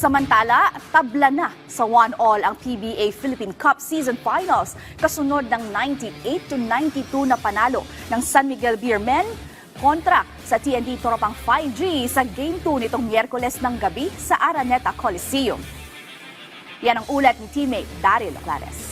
Samantala, tabla na sa 1-all ang PBA Philippine Cup Season Finals kasunod ng 98-92 na panalo ng San Miguel Beermen kontra sa TNT Tropang 5G sa Game 2 nitong Miyerkules ng gabi sa Araneta Coliseum. Yan ang ulat ni teammate Daryl Clares.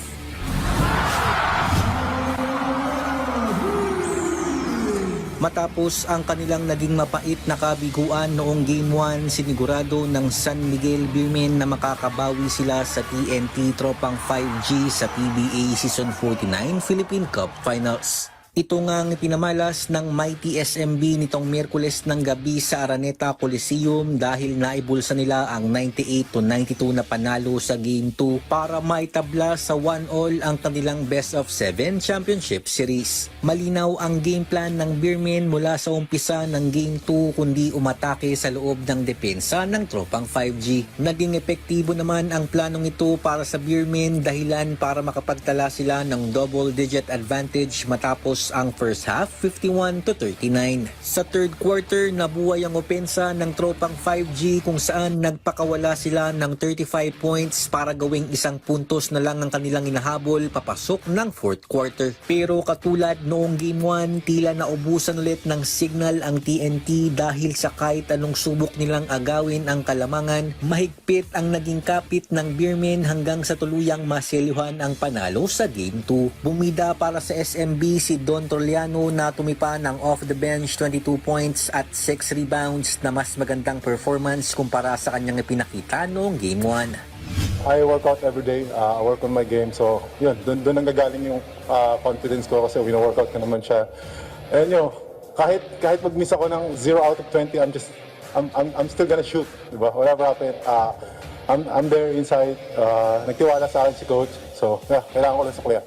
Matapos ang kanilang naging mapait na kabiguan noong Game 1, sinigurado ng San Miguel Beermen na makakabawi sila sa TNT Tropang 5G sa PBA Season 49 Philippine Cup Finals. Ito nga ang pinamalas ng Mighty SMB nitong Miyerkules ng gabi sa Araneta Coliseum dahil naibulsa nila ang 98-92 na panalo sa Game 2 para maitabla sa 1-all ang kanilang Best of 7 Championship Series. Malinaw ang game plan ng Beermen mula sa umpisa ng Game 2 kundi umatake sa loob ng depensa ng Tropang 5G. Naging epektibo naman ang planong ito para sa Beermen dahilan para makapagtala sila ng double-digit advantage matapos ang first half 51-39. Sa third quarter, nabuhay ang opensa ng Tropang 5G kung saan nagpakawala sila ng 35 points para gawing isang puntos na lang ang kanilang inahabol papasok ng fourth quarter. Pero katulad noong Game 1, tila naubusan ulit ng signal ang TNT dahil sa kahit anong subok nilang agawin ang kalamangan, mahigpit ang naging kapit ng Beermen hanggang sa tuluyang maselyuhan ang panalo sa Game 2. Bumida para sa SMB si Don Troliano na tumipa ng off the bench 22 points at 6 rebounds na mas magandang performance kumpara sa kanyang ipinakita noong Game 1. I work out every day, I work on my game, so yun, doon nanggagaling yung confidence ko kasi wino-workout ko naman siya. And yun, kahit mag-miss ako ng 0 out of 20, I'm still gonna shoot, diba? Whatever happened, I'm there inside, nagtiwala sa akin si coach, so yeah, kailangan ko lang sa clear.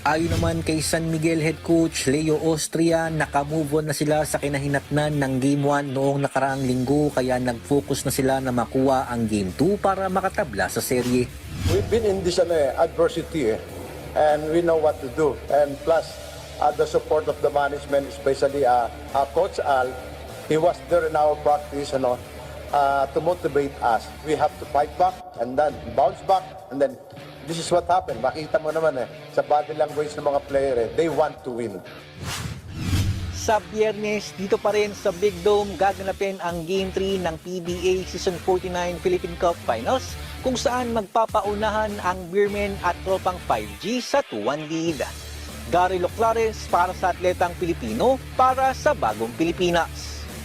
Ayon naman kay San Miguel head coach Leo Austria, nakamove on na sila sa kinahinatnan ng Game 1 noong nakaraang linggo kaya nag-focus na sila na makuha ang Game 2 para makatabla sa serye. We've been in this adversity and we know what to do. And plus, the support of the management, especially Coach Al, he was there in our practice to motivate us. We have to fight back and then bounce back and then this is what happened. Makita mo naman sa body language ng mga player, they want to win. Sa Biyernes, dito pa rin sa Big Dome gaganapin ang Game 3 ng PBA Season 49 Philippine Cup Finals kung saan magpapaunahan ang Beermen at Tropang 5G sa 2-1 lead. Daryl Clares para sa Atletang Pilipino para sa Bagong Pilipinas.